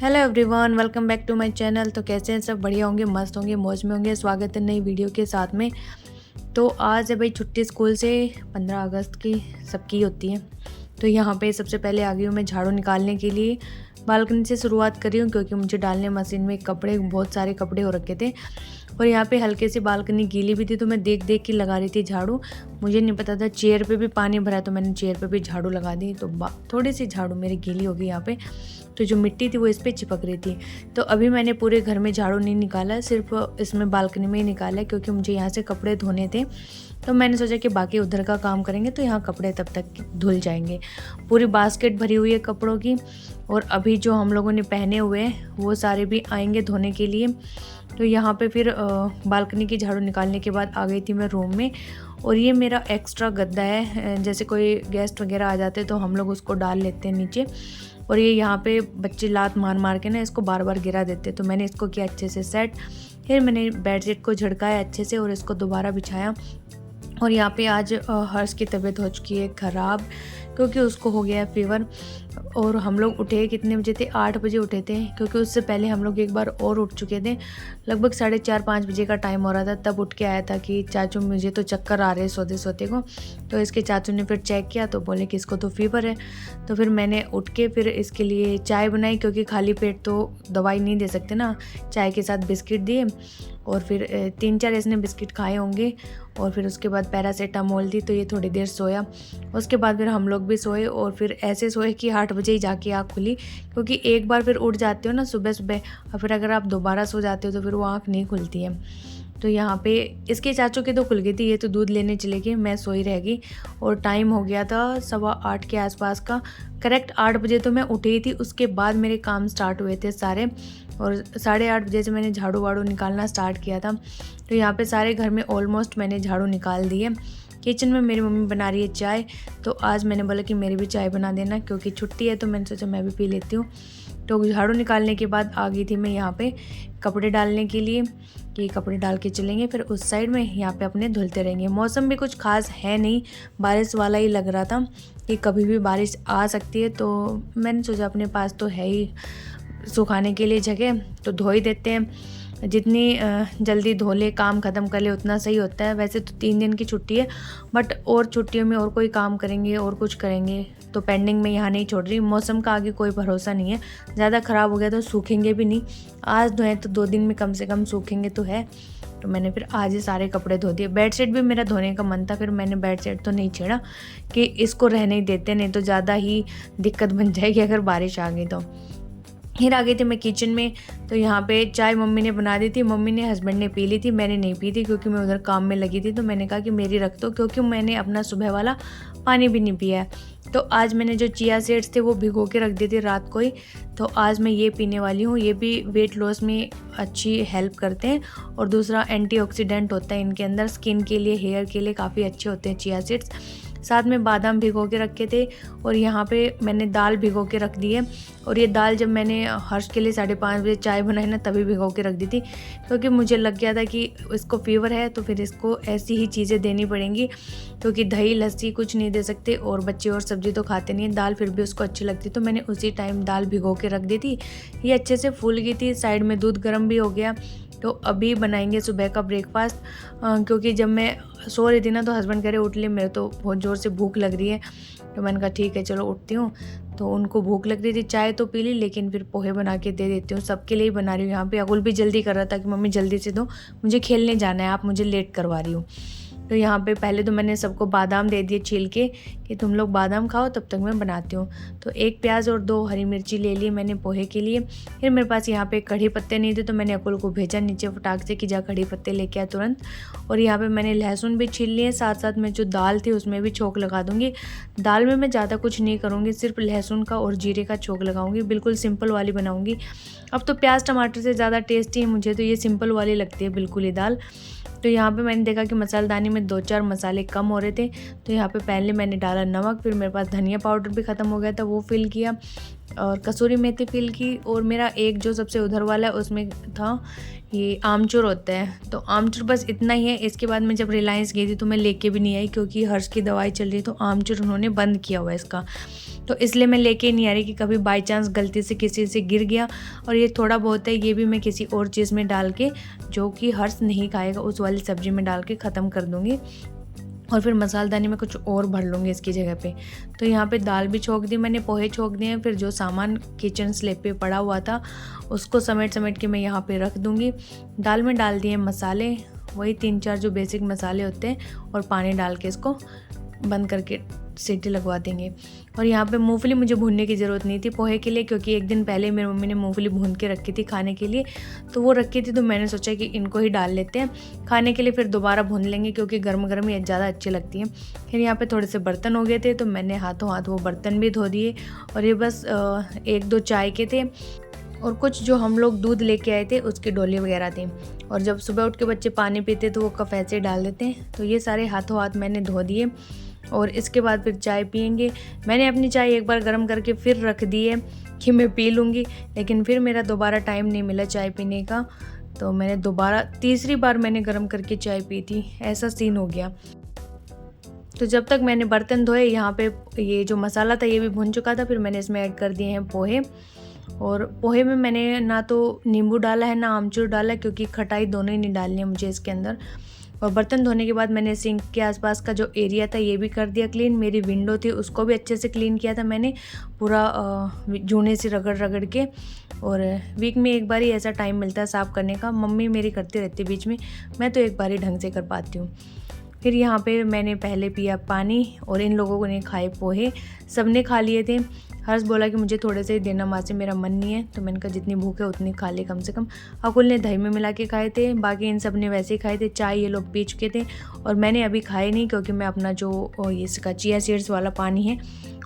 Hello everyone, welcome back to my channel. तो कैसे हैं सब? बढ़िया होंगे, मस्त होंगे, मौज में होंगे। स्वागत है नई वीडियो के साथ में। तो आज है भाई छुट्टी स्कूल से, 15 अगस्त की सबकी होती है। तो यहाँ पे सबसे पहले आ गई हूँ मैं झाड़ू निकालने के लिए। बालकनी से शुरुआत कर रही हूँ क्योंकि मुझे डालने मशीन में कपड़े, बहुत सारे कपड़े हो रखे थे और यहाँ पे हल्के से बालकनी गीली भी थी, तो मैं देख देख के लगा रही थी झाड़ू। मुझे नहीं पता था चेयर पे भी पानी भरा है, तो मैंने चेयर पे भी झाड़ू लगा दी। तो थोड़ी सी झाड़ू मेरी गीली हो गई यहाँ पे, तो जो मिट्टी थी वो इस पर चिपक रही थी। तो अभी मैंने पूरे घर में झाड़ू नहीं निकाला, सिर्फ इसमें बालकनी में ही निकाला क्योंकि मुझे यहाँ से कपड़े धोने थे। तो मैंने सोचा कि बाकी उधर का काम करेंगे तो यहाँ कपड़े तब तक धुल जाएंगे। पूरी बास्केट भरी हुई है कपड़ों की, और अभी जो हम लोगों ने पहने हुए हैं वो सारे भी आएंगे धोने के लिए। तो यहाँ पे फिर बालकनी की झाड़ू निकालने के बाद आ गई थी मैं रूम में। और ये मेरा एक्स्ट्रा गद्दा है, जैसे कोई गेस्ट वगैरह आ जाते तो हम लोग उसको डाल लेते हैं नीचे। और ये यहाँ पे बच्चे लात मार मार के ना इसको बार बार गिरा देते, तो मैंने इसको किया अच्छे से सेट। फिर मैंने बेडशीट को झड़काया अच्छे से और इसको दोबारा बिछाया। और यहाँ पे आज हर्ष की तबीयत हो चुकी है ख़राब, क्योंकि उसको हो गया है फीवर। और हम लोग उठे कितने बजे थे? 8 बजे उठे थे, क्योंकि उससे पहले हम लोग एक बार और उठ चुके थे। लगभग 4:30-5 बजे का टाइम हो रहा था, तब उठ के आया था कि चाचू मुझे तो चक्कर आ रहे सोते सोते को। तो इसके चाचू ने फिर चेक किया तो बोले कि इसको तो फीवर है। तो फिर मैंने उठ के फिर इसके लिए चाय बनाई, क्योंकि खाली पेट तो दवाई नहीं दे सकते ना। चाय के साथ बिस्किट दिए और फिर 3-4 इसने बिस्किट खाए होंगे। और फिर उसके बाद पैरासीटामोल दी, तो ये थोड़ी देर सोया। उसके बाद फिर हम लोग भी सोए, और फिर ऐसे सोए कि 8 बजे ही जाके आँख खुली, क्योंकि एक बार फिर उठ जाते हो ना सुबह सुबह, और फिर अगर आप दोबारा सो जाते हो तो फिर वो आँख नहीं खुलती है। तो यहाँ पे इसके चाचू की तो खुल गई थी, ये तो दूध लेने चले गए, मैं सोई रह गई। और टाइम हो गया था 8:15 के आसपास का। करेक्ट 8 बजे तो मैं उठी थी, उसके बाद मेरे काम स्टार्ट हुए थे सारे। और 8:30 बजे से मैंने झाड़ू वाड़ू निकालना स्टार्ट किया था। तो यहाँ पे सारे घर में ऑलमोस्ट मैंने झाड़ू निकाल दी है। किचन में मेरी मम्मी बना रही है चाय, तो आज मैंने बोला कि मेरी भी चाय बना देना, क्योंकि छुट्टी है तो मैंने सोचा मैं भी पी लेती हूँ। तो झाड़ू निकालने के बाद आ गई थी मैं यहाँ पे कपड़े डालने के लिए, कि कपड़े डाल के चलेंगे फिर उस साइड में, यहाँ पे अपने धुलते रहेंगे। मौसम भी कुछ खास है नहीं, बारिश वाला ही लग रहा था कि कभी भी बारिश आ सकती है। तो मैंने सोचा अपने पास तो है ही सुखाने के लिए जगह, तो धो ही देते हैं। जितनी जल्दी धो ले, काम ख़त्म कर ले, उतना सही होता है। वैसे तो 3 दिन की छुट्टी है, बट और छुट्टियों में और कोई काम करेंगे और कुछ करेंगे, तो पेंडिंग में यहाँ नहीं छोड़ रही। मौसम का आगे कोई भरोसा नहीं है, ज़्यादा ख़राब हो गया तो सूखेंगे भी नहीं। आज धोएं तो 2 दिन में कम से कम सूखेंगे तो है। तो मैंने फिर आज ही सारे कपड़े धो दिए। बेडशीट भी मेरा धोने का मन था, फिर मैंने बेडशीट तो नहीं छेड़ा कि इसको रहने ही देते, नहीं तो ज़्यादा ही दिक्कत बन जाएगी अगर बारिश आ गई तो। फिर आ गई थी मैं किचन में। तो यहाँ पे चाय मम्मी ने बना दी थी, मम्मी ने, हस्बैंड ने पी ली थी, मैंने नहीं पी थी क्योंकि मैं उधर काम में लगी थी। तो मैंने कहा कि मेरी रख दो, क्योंकि मैंने अपना सुबह वाला पानी भी नहीं पिया है। तो आज मैंने जो चिया सीड्स थे वो भिगो के रख दिए थे रात को ही, तो आज मैं ये पीने वाली हूँ। ये भी वेट लॉस में अच्छी हेल्प करते हैं, और दूसरा एंटीऑक्सीडेंट होता है इनके अंदर, स्किन के लिए, हेयर के लिए काफ़ी अच्छे होते हैं चिया सीड्स। साथ में बादाम भिगो के रखे थे, और यहाँ पे मैंने दाल भिगो के रख दी है। और ये दाल जब मैंने हर्ष के लिए 5:30 बजे चाय बनाई ना, तभी भिगो के रख दी थी, क्योंकि मुझे लग गया था कि इसको फीवर है तो फिर इसको ऐसी ही चीज़ें देनी पड़ेंगी, क्योंकि दही लस्सी कुछ नहीं दे सकते, और बच्चे और सब्जी तो खाते नहीं है, दाल फिर भी उसको अच्छी लगती। तो मैंने उसी टाइम दाल भिगो के रख दी थी। ये अच्छे से फूल गई थी, साइड में दूध गर्म भी हो गया। तो अभी बनाएंगे सुबह का ब्रेकफास्ट, क्योंकि जब मैं सो रही थी ना तो हस्बैंड कह रहे उठ ले, मेरे तो बहुत ज़ोर से भूख लग रही है। तो मैंने कहा ठीक है चलो उठती हूँ। तो उनको भूख लग रही थी, चाय तो पी ली, लेकिन फिर पोहे बना के दे देती हूँ, सबके लिए ही बना रही हूँ। यहाँ पे अकुल भी जल्दी कर रहा था कि मम्मी जल्दी से दो, मुझे खेलने जाना है, आप मुझे लेट करवा रही हूँ। तो यहाँ पे पहले तो मैंने सबको बादाम दे दिए छील के कि तुम लोग बादाम खाओ, तब तक मैं बनाती हूँ। तो 1 प्याज और 2 हरी मिर्ची ले ली मैंने पोहे के लिए। फिर मेरे पास यहाँ पे कढ़ी पत्ते नहीं थे, तो मैंने अकुल को भेजा नीचे फटाक से कि जा कढ़ी पत्ते लेके आ तुरंत। और यहाँ पे मैंने लहसुन भी छील लिए, साथ साथ में जो दाल थी उसमें भी छोंक लगा दूँगी। दाल में मैं ज़्यादा कुछ नहीं करूँगी, सिर्फ लहसुन का और जीरे का छोंक लगाऊँगी, बिल्कुल सिंपल वाली बनाऊँगी। अब तो प्याज टमाटर से ज़्यादा टेस्टी है मुझे तो ये सिंपल वाली लगती है बिल्कुल ही दाल। तो यहाँ पे मैंने देखा कि मसालेदानी में 2-4 मसाले कम हो रहे थे, तो यहाँ पे पहले मैंने डाला नमक, फिर मेरे पास धनिया पाउडर भी ख़त्म हो गया था, वो फिल किया, और कसूरी मेथी फिल की। और मेरा एक जो सबसे उधर वाला है उसमें था ये आमचूर होता है, तो आमचूर बस इतना ही है। इसके बाद मैं जब रिलायंस गई थी तो मैं लेके भी नहीं आई, क्योंकि हर्ष की दवाई चल रही है, तो आमचूर उन्होंने बंद किया हुआ है इसका। तो इसलिए मैं लेके नहीं आ रही कि कभी बाई चांस गलती से किसी से गिर गया। और ये थोड़ा बहुत है, ये भी मैं किसी और चीज़ में डाल के, जो कि हर्ष नहीं खाएगा, उस वाली सब्ज़ी में डाल के ख़त्म कर दूँगी। और फिर मसालदानी में कुछ और भर लूँगी इसकी जगह पे। तो यहाँ पे दाल भी छोंक दी मैंने, पोहे छोंक दिए हैं। फिर जो सामान किचन स्लैब पे पड़ा हुआ था उसको समेट के मैं यहाँ पे रख दूँगी। दाल में डाल दिए मसाले, वही 3-4 जो बेसिक मसाले होते हैं, और पानी डाल के इसको बंद करके सीटी लगवा देंगे। और यहाँ पे मूंगफली मुझे भूनने की ज़रूरत नहीं थी पोहे के लिए, क्योंकि एक दिन पहले मेरी मम्मी ने मूंगफली भून के रखी थी खाने के लिए, तो वो रखी थी, तो मैंने सोचा कि इनको ही डाल लेते हैं खाने के लिए, फिर दोबारा भून लेंगे क्योंकि गर्म गर्म ही ज़्यादा अच्छी लगती हैं। फिर यहाँ पे थोड़े से बर्तन हो गए थे, तो मैंने हाथों हाथ वो बर्तन भी धो दिए। और ये बस 1-2 चाय के थे, और कुछ जो हम लोग दूध लेके आए थे उसकी डोली वगैरह थी। और जब सुबह उठ के बच्चे पानी पीते तो वो कप ऐसे डाल देते हैं। तो ये सारे हाथों हाथ मैंने धो दिए, और इसके बाद फिर चाय पियेंगे। मैंने अपनी चाय एक बार गर्म करके फिर रख दी है कि मैं पी लूँगी, लेकिन फिर मेरा दोबारा टाइम नहीं मिला चाय पीने का, तो मैंने दोबारा तीसरी बार मैंने गर्म करके चाय पी थी, ऐसा सीन हो गया। तो जब तक मैंने बर्तन धोए, यहाँ पे ये जो मसाला था ये भी भुन चुका था। फिर मैंने इसमें ऐड कर दिए हैं पोहे, और पोहे में मैंने ना तो नींबू डाला है ना आमचूर डाला है, क्योंकि खटाई दोनों ही नहीं डालनी है मुझे इसके अंदर। और बर्तन धोने के बाद मैंने सिंक के आसपास का जो एरिया था ये भी कर दिया क्लीन। मेरी विंडो थी उसको भी अच्छे से क्लीन किया था मैंने, पूरा जूने से रगड़ के। और वीक में एक बार ही ऐसा टाइम मिलता है साफ़ करने का, मम्मी मेरी करती रहती है बीच में, मैं तो एक बार ही ढंग से कर पाती हूँ। फिर यहाँ पे मैंने पहले पिया पानी, और इन लोगों ने खाए पोहे, सबने खा लिए थे। हर्ष बोला कि मुझे थोड़े से ही देना माँ से, मेरा मन नहीं है। तो मैंने कहा जितनी भूख है उतनी खा ले कम से कम। अकुल ने दही में मिला के खाए थे, बाकी इन सब ने वैसे ही खाए थे। चाय ये लोग पी चुके थे, और मैंने अभी खाए नहीं, क्योंकि मैं अपना जो इसका चिया सीड्स वाला पानी है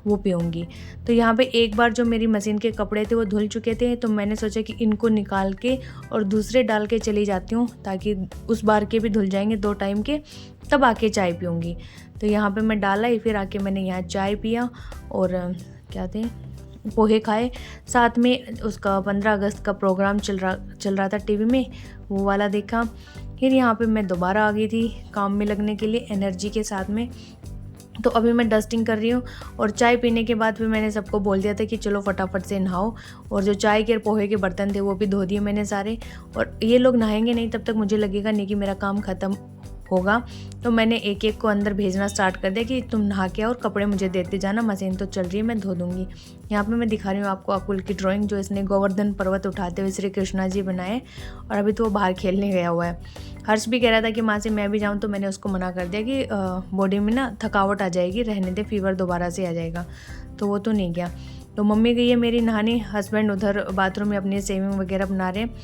वो पीऊँगी। तो यहाँ पे एक बार जो मेरी मशीन के कपड़े थे वो धुल चुके थे, तो मैंने सोचा कि इनको निकाल के और दूसरे डाल के चली जाती हूँ, ताकि उस बार के भी धुल जाएंगे 2 टाइम के, तब आके चाय पीऊँगी। तो यहाँ पे मैं डाला ही, फिर आके मैंने यहाँ चाय पिया, और क्या थे पोहे खाए। साथ में उसका 15 अगस्त का प्रोग्राम चल रहा था टीवी में, वो वाला देखा। फिर यहाँ पे मैं दोबारा आ गई थी काम में लगने के लिए एनर्जी के साथ में। तो अभी मैं डस्टिंग कर रही हूँ, और चाय पीने के बाद फिर मैंने सबको बोल दिया था कि चलो फटाफट से नहाओ। और जो चाय के और पोहे के बर्तन थे वो भी धो दिए मैंने सारे। और ये लोग नहाएंगे नहीं तब तक मुझे लगेगा नहीं कि मेरा काम ख़त्म होगा, तो मैंने एक एक को अंदर भेजना स्टार्ट कर दिया कि तुम नहा के और कपड़े मुझे देते जाना, मशीन तो चल रही है, मैं धो दूँगी। यहाँ पे मैं दिखा रही हूँ आपको अकुल की ड्राइंग, जो इसने गोवर्धन पर्वत उठाते हुए श्री कृष्णा जी बनाए, और अभी तो वो बाहर खेलने गया हुआ है। हर्ष भी कह रहा था कि माँ से मैं भी जाऊँ, तो मैंने उसको मना कर दिया कि बॉडी में ना थकावट आ जाएगी, रहने दे, फीवर दोबारा से आ जाएगा, तो वो तो नहीं गया। तो मम्मी गई है मेरी नहाने, हस्बैंड उधर बाथरूम में अपनी सेविंग वगैरह बना रहे हैं,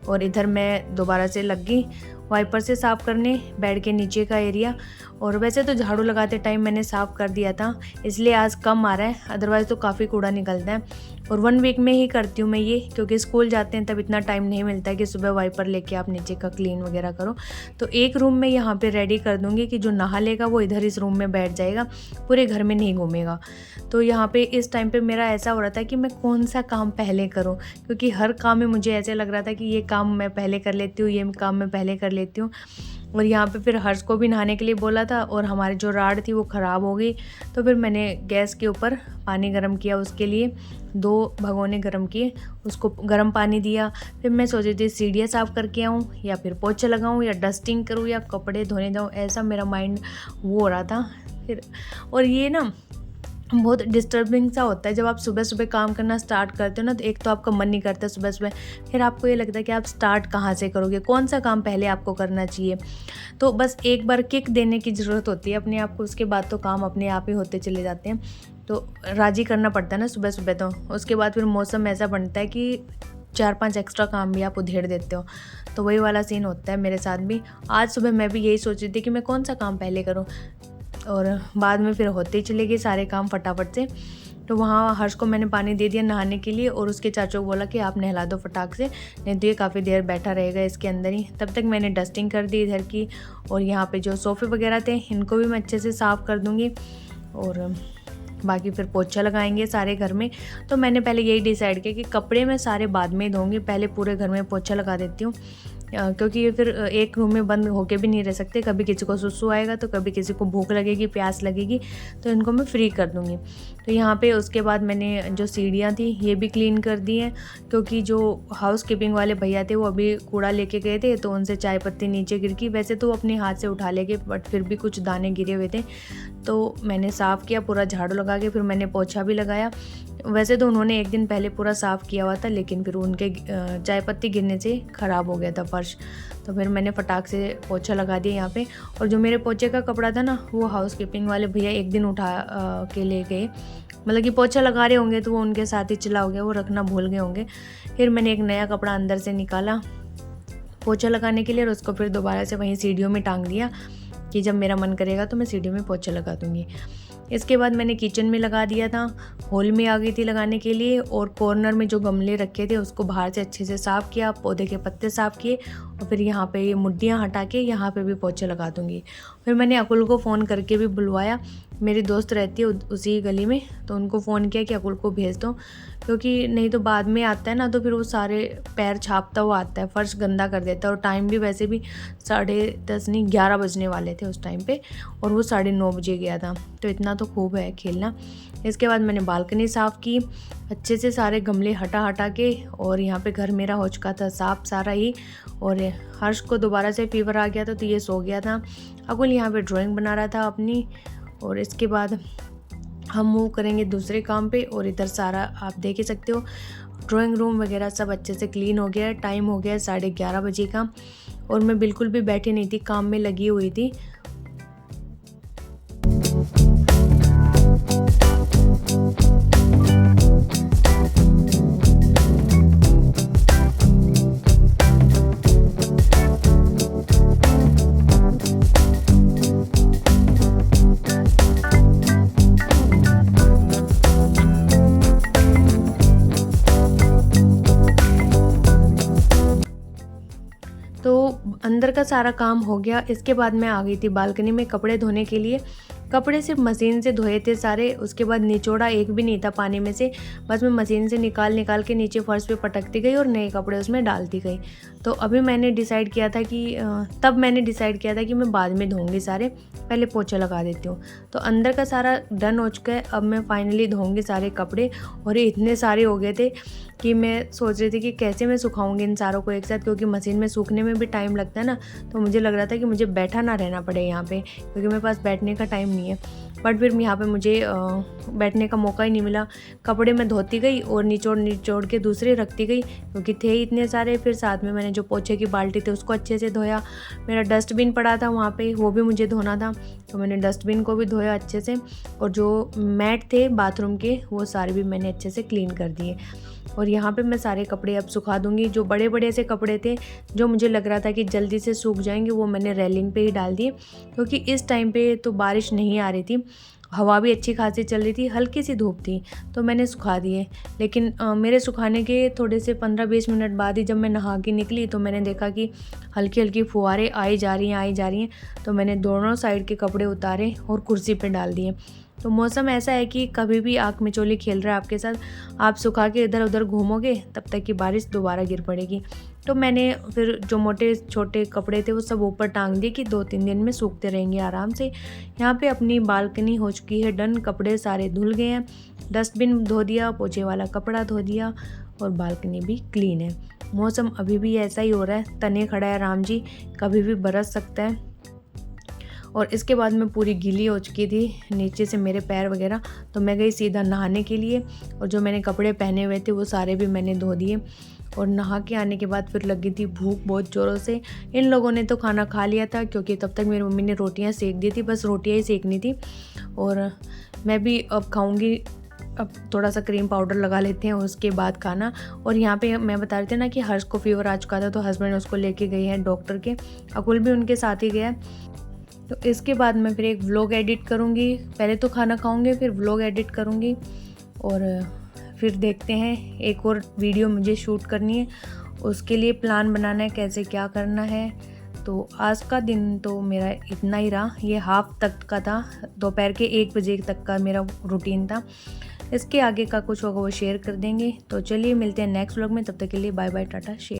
और इधर मैं दोबारा से लग गई वाइपर से साफ़ करने बेड के नीचे का एरिया। और वैसे तो झाड़ू लगाते टाइम मैंने साफ़ कर दिया था, इसलिए आज कम आ रहा है, अदरवाइज़ तो काफ़ी कूड़ा निकलता है। और 1 वीक में ही करती हूँ मैं ये, क्योंकि स्कूल जाते हैं तब इतना टाइम नहीं मिलता है कि सुबह वाइपर लेके आप नीचे का क्लीन वगैरह करो। तो एक रूम में यहाँ पे रेडी कर दूँगी कि जो नहा लेगा वो इधर इस रूम में बैठ जाएगा, पूरे घर में नहीं घूमेगा। तो यहाँ पे इस टाइम पे मेरा ऐसा हो रहा था कि मैं कौन सा काम पहले करूँ, क्योंकि हर काम में मुझे ऐसे लग रहा था कि ये काम मैं पहले कर लेती हूँ, ये काम मैं पहले कर लेती हूँ। और यहाँ पे फिर हर्ष को भी नहाने के लिए बोला था, और हमारी जो राड थी वो ख़राब हो गई, तो फिर मैंने गैस के ऊपर पानी गर्म किया, उसके लिए 2 भगोने गर्म किए, उसको गर्म पानी दिया। फिर मैं सोची थी सीढ़ियाँ साफ़ करके आऊँ, या फिर पोछा लगाऊँ, या डस्टिंग करूँ, या कपड़े धोने जाऊँ, ऐसा मेरा माइंड वो हो रहा था फिर। और ये ना बहुत डिस्टर्बिंग सा होता है जब आप सुबह सुबह काम करना स्टार्ट करते हो ना, तो एक तो आपका मन नहीं करता सुबह सुबह, फिर आपको ये लगता है कि आप स्टार्ट कहाँ से करोगे, कौन सा काम पहले आपको करना चाहिए। तो बस एक बार किक देने की ज़रूरत होती है अपने आप को, उसके बाद तो काम अपने आप ही होते चले जाते हैं। तो राजी करना पड़ता है ना सुबह सुबह, तो उसके बाद फिर मौसम ऐसा बनता है कि 4-5 एक्स्ट्रा काम भी आप उधेड़ देते हो, तो वही वाला सीन होता है मेरे साथ भी। आज सुबह मैं भी यही सोच रही थी कि मैं कौन सा काम पहले करूँ, और बाद में फिर होते ही चले गए सारे काम फटाफट से। तो वहाँ हर्ष को मैंने पानी दे दिया नहाने के लिए, और उसके चाचू को बोला कि आप नहला दो फटाक से, नहीं तो ये काफ़ी देर बैठा रहेगा इसके अंदर ही। तब तक मैंने डस्टिंग कर दी इधर की, और यहाँ पे जो सोफ़े वगैरह थे इनको भी मैं अच्छे से साफ़ कर दूँगी, और बाकी फिर पोछा लगाएंगे सारे घर में। तो मैंने पहले यही डिसाइड किया कि कपड़े मैं सारे बाद में धोऊंगी, पहले पूरे घर में पोछा लगा देती हूँ, क्योंकि फिर एक रूम में बंद होके भी नहीं रह सकते, कभी किसी को सुसु आएगा तो कभी किसी को भूख लगेगी, प्यास लगेगी, तो इनको मैं फ्री कर दूँगी। तो यहाँ पे उसके बाद मैंने जो सीढ़ियाँ थी ये भी क्लीन कर दी हैं, क्योंकि जो हाउस कीपिंग वाले भैया थे वो अभी कूड़ा लेके गए थे, तो उनसे चाय पत्ती नीचे गिर गई। वैसे तो वो अपने हाथ से उठा ले गए, बट फिर भी कुछ दाने गिरे हुए थे, तो मैंने साफ़ किया, पूरा झाड़ू लगा के फिर मैंने पोछा भी लगाया। वैसे तो उन्होंने एक दिन पहले पूरा साफ़ किया हुआ था, लेकिन फिर उनके चाय पत्ती गिरने से ख़राब हो गया था फर्श, तो फिर मैंने फटाक से पोछा लगा दिया यहाँ पे। और जो मेरे पोछे का कपड़ा था ना, वो हाउस कीपिंग वाले भैया एक दिन उठा के ले गए, मतलब कि पोछा लगा रहे होंगे तो वो उनके साथ ही चला हो गया, वो रखना भूल गए होंगे। फिर मैंने एक नया कपड़ा अंदर से निकाला पोछा लगाने के लिए, और उसको फिर दोबारा से वहीं सीढ़ियों में टांग दिया कि जब मेरा मन करेगा तो मैं सीढ़ियों में पोछा लगा दूँगी। इसके बाद मैंने किचन में लगा दिया था, हॉल में आ गई थी लगाने के लिए, और कॉर्नर में जो गमले रखे थे उसको बाहर से अच्छे से साफ़ किया, पौधे के पत्ते साफ़ किए, और फिर यहाँ पे ये मुड्डियाँ हटा के यहाँ पे भी पोछा लगा दूँगी। फिर मैंने अकुल को फ़ोन करके भी बुलवाया, मेरी दोस्त रहती है उसी गली में, तो उनको फ़ोन किया कि अकुल को भेज दो, क्योंकि नहीं तो बाद में आता है ना तो फिर वो सारे पैर छापता हुआ आता है, फ़र्श गंदा कर देता है। और टाइम भी वैसे भी 10:30 नहीं 11 बजने वाले थे उस टाइम पे, और वो 9:30 बजे गया था, तो इतना तो खूब है खेलना। इसके बाद मैंने बालकनी साफ़ की अच्छे से, सारे गमले हटा के, और यहाँ पे घर मेरा हो चुका था साफ़ सारा ही। और हर्ष को दोबारा से फीवर आ गया था, तो ये सो गया था। अकुल यहाँ पे ड्राइंग बना रहा था अपनी, और इसके बाद हम मूव करेंगे दूसरे काम पे। और इधर सारा आप देख ही सकते हो, ड्राइंग रूम वगैरह सब अच्छे से क्लीन हो गया है। टाइम हो गया 11:30 बजे का, और मैं बिल्कुल भी बैठी नहीं थी, काम में लगी हुई थी। तो अंदर का सारा काम हो गया। इसके बाद मैं आ गई थी बालकनी में कपड़े धोने के लिए। कपड़े सिर्फ मशीन से धोए थे सारे, उसके बाद निचोड़ा एक भी नहीं था पानी में से, बस मैं मशीन से निकाल के नीचे फर्श पे पटकती गई और नए कपड़े उसमें डालती गई। तो अभी मैंने डिसाइड किया था कि मैं बाद में धोऊंगी सारे, पहले पोछा लगा देती हूँ। तो अंदर का सारा डन हो चुका है, अब मैं फाइनली धोऊंगी सारे कपड़े। और ये इतने सारे हो गए थे कि मैं सोच रही थी कि कैसे मैं सुखाऊंगी इन सारों को एक साथ, क्योंकि मशीन में सूखने में भी टाइम लगता है ना, तो मुझे लग रहा था कि मुझे बैठा ना रहना पड़े यहाँ पे, क्योंकि मेरे पास बैठने का टाइम नहीं है। बट फिर यहाँ पे मुझे बैठने का मौका ही नहीं मिला। कपड़े मैं धोती गई और निचोड़ के दूसरे रखती गई, क्योंकि थे ही इतने सारे। फिर साथ में मैंने जो पोछे की बाल्टी थी उसको अच्छे से धोया। मेरा डस्टबिन पड़ा था वहाँ पे, वो भी मुझे धोना था, तो मैंने डस्टबिन को भी धोया अच्छे से। और जो मैट थे बाथरूम के वो सारे भी मैंने अच्छे से क्लीन कर दिए। और यहाँ पे मैं सारे कपड़े अब सुखा दूँगी। जो बड़े बड़े से कपड़े थे जो मुझे लग रहा था कि जल्दी से सूख जाएंगे, वो मैंने रेलिंग पे ही डाल दिए, क्योंकि इस टाइम पे तो बारिश नहीं आ रही थी, हवा भी अच्छी खासी चल रही थी, हल्की सी धूप थी, तो मैंने सुखा दिए। लेकिन मेरे सुखाने के थोड़े से 15-20 मिनट बाद ही जब मैं नहा के निकली तो मैंने देखा कि हल्की हल्की फुहारें आई जा रही हैं। तो मैंने दोनों साइड के कपड़े उतारे और कुर्सी पे डाल दिए। तो मौसम ऐसा है कि कभी भी आँख मिचौली खेल रहा है आपके साथ, आप सुखा के इधर उधर घूमोगे तब तक कि बारिश दोबारा गिर पड़ेगी। तो मैंने फिर जो मोटे छोटे कपड़े थे वो सब ऊपर टांग दिए कि 2-3 दिन में सूखते रहेंगे आराम से। यहाँ पे अपनी बालकनी हो चुकी है डन, कपड़े सारे धुल गए हैं, डस्टबिन धो दिया, पोछे वाला कपड़ा धो दिया, और बालकनी भी क्लीन है। मौसम अभी भी ऐसा ही हो रहा है, तने खड़ा है राम जी, कभी भी बरस सकता है। और इसके बाद मैं पूरी गीली हो चुकी थी नीचे से मेरे पैर वगैरह, तो मैं गई सीधा नहाने के लिए। और जो मैंने कपड़े पहने हुए थे वो सारे भी मैंने धो दिए। और नहा के आने के बाद फिर लगी थी भूख बहुत ज़ोरों से। इन लोगों ने तो खाना खा लिया था, क्योंकि तब तक मेरी मम्मी ने रोटियां सेक दी थी, बस रोटियां ही सेकनी थी। और मैं भी अब खाऊंगी, अब थोड़ा सा क्रीम पाउडर लगा लेते हैं उसके बाद खाना। और यहाँ पे मैं बता रही थी ना कि हर्ष को फीवर आ चुका था, तो हस्बैंड उसको लेके गए हैं डॉक्टर के, अकुल भी उनके साथ ही गया। तो इसके बाद मैं फिर एक व्लॉग एडिट करूँगी, पहले तो खाना खाऊँगी फिर व्लॉग एडिट करूँगी। और फिर देखते हैं, एक और वीडियो मुझे शूट करनी है, उसके लिए प्लान बनाना है कैसे क्या करना है। तो आज का दिन तो मेरा इतना ही रहा, ये हाफ तक का था, दोपहर के 1 बजे तक का मेरा रूटीन था। इसके आगे का कुछ होगा वो शेयर कर देंगे। तो चलिए मिलते हैं नेक्स्ट व्लॉग में, तब तक के लिए बाय बाय, टाटा, शेयर।